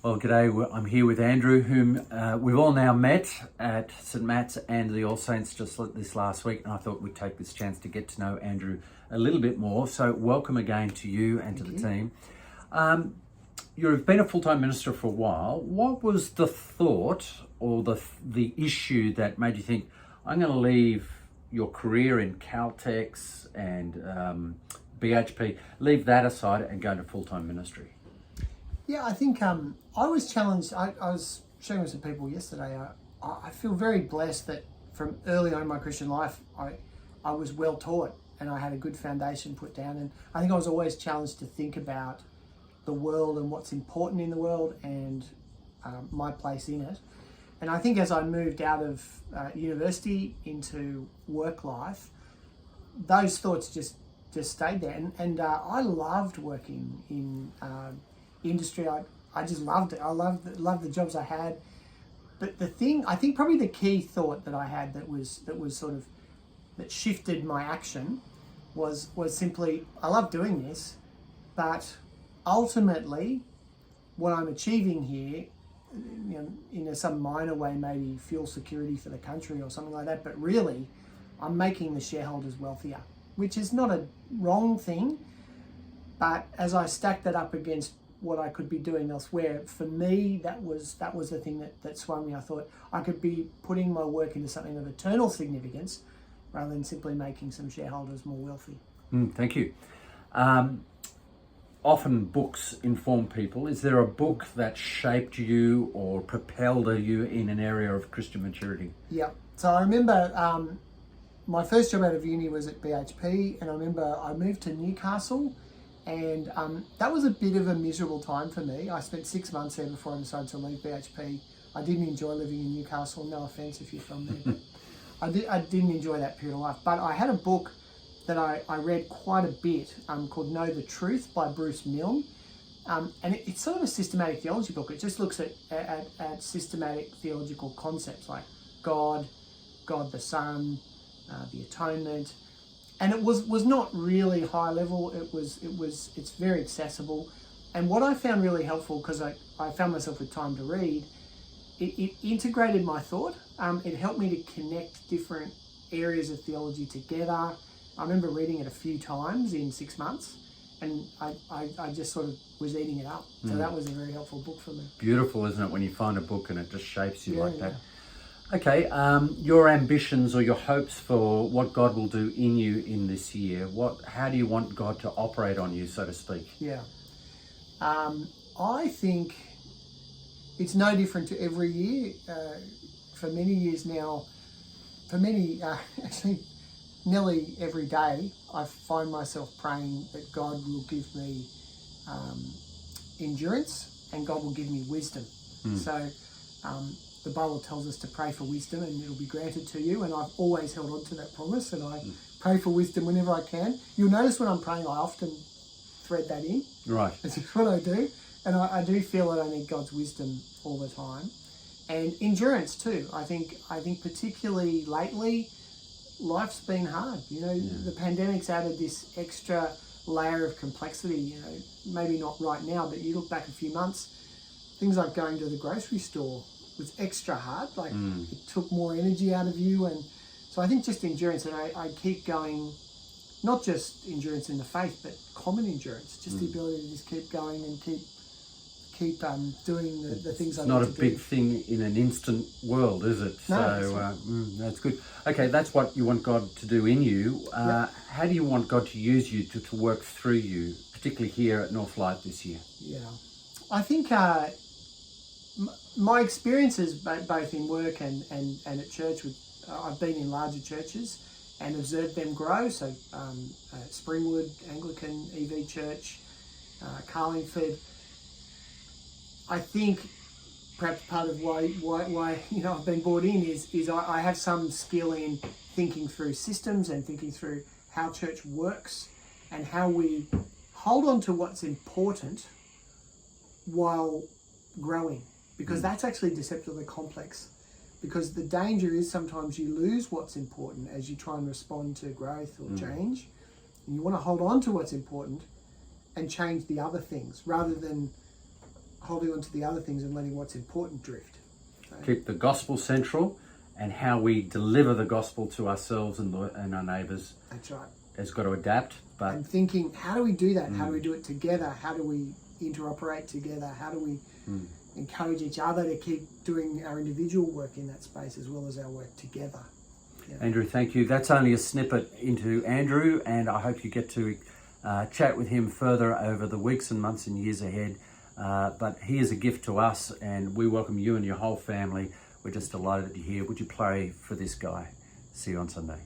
Well, g'day. I'm here with Andrew, whom we've all now met at St Matt's and the All Saints just this last week, and I thought we'd take this chance to get to know Andrew a little bit more. So welcome again to you and to the team. You've been a full-time minister for a while. What was the thought or the issue that made you think, I'm going to leave your career in Caltex and BHP, leave that aside and go into full-time ministry? Yeah, I think I was challenged. I was sharing with some people yesterday. I feel very blessed that from early on in my Christian life, I was well taught and I had a good foundation put down. And I think I was always challenged to think about the world and what's important in the world and my place in it. And I think as I moved out of university into work life, those thoughts just stayed there. And I loved working in industry. I just loved it. I loved the jobs I had. But the thing, I think probably the key thought that I had that shifted my action was simply, I love doing this, but ultimately what I'm achieving here, in some minor way, maybe fuel security for the country or something like that, but really I'm making the shareholders wealthier, which is not a wrong thing. But as I stacked that up against what I could be doing elsewhere, for me, that was the thing that swung me. I thought I could be putting my work into something of eternal significance rather than simply making some shareholders more wealthy. Thank you. Often books inform people. Is there a book that shaped you or propelled you in an area of Christian maturity? Yeah. So I remember my first job out of uni was at BHP, and I remember I moved to Newcastle. And that was a bit of a miserable time for me. I spent 6 months there before I decided to leave BHP. I didn't enjoy living in Newcastle. No offence if you're from there. But I didn't enjoy that period of life. But I had a book that I read quite a bit called Know the Truth by Bruce Milne. And it's sort of a systematic theology book. It just looks at systematic theological concepts like God the Son, the atonement. And it was not really high level. It's very accessible. And what I found really helpful, because I found myself with time to read, it integrated my thought. It helped me to connect different areas of theology together. I remember reading it a few times in 6 months, and I just sort of was eating it up. So that was a very helpful book for me. Beautiful, isn't it, when you find a book and it just shapes you like that? Yeah. Okay, your ambitions or your hopes for what God will do in you in this year. How do you want God to operate on you, so to speak? Yeah. I think it's no different to every year. For many years now, actually nearly every day, I find myself praying that God will give me endurance and God will give me wisdom. So the Bible tells us to pray for wisdom and it'll be granted to you, and I've always held on to that promise, and I pray for wisdom whenever I can. You'll notice when I'm praying, I often thread that in. Right. That's what I do, and I do feel that I need God's wisdom all the time. And endurance too. I think particularly lately, life's been hard. The pandemic's added this extra layer of complexity. Maybe not right now, but you look back a few months, things like going to the grocery store was extra hard. It took more energy out of you, and so I think just endurance, and I keep going, not just endurance in the faith, but common endurance, just the ability to just keep going and keep doing the things I need to do. Not a big thing in an instant world, is it? No, that's good. Okay, that's what you want God to do in you. How do you want God to use you to work through you, particularly here at Northlight this year? Yeah, I think my experiences both in work and at church, I've been in larger churches and observed them grow. So Springwood, Anglican, EV Church, Carlingford. I think perhaps part of why I've been brought in is I have some skill in thinking through systems and thinking through how church works and how we hold on to what's important while growing, because that's actually deceptively complex. Because the danger is sometimes you lose what's important as you try and respond to growth or change. And you want to hold on to what's important and change the other things rather than holding on to the other things and letting what's important drift. So, Keep the gospel central, and how we deliver the gospel to ourselves and our neighbours that's right. has got to adapt. But And thinking, how do we do that? How do we do it together? How do we interoperate together? How do we encourage each other to keep doing our individual work in that space as well as our work together? Yeah. Andrew, thank you. That's only a snippet into Andrew, and I hope you get to chat with him further over the weeks and months and years ahead. But he is a gift to us, and we welcome you and your whole family. We're just delighted that you're here. Would you pray for this guy? See you on Sunday.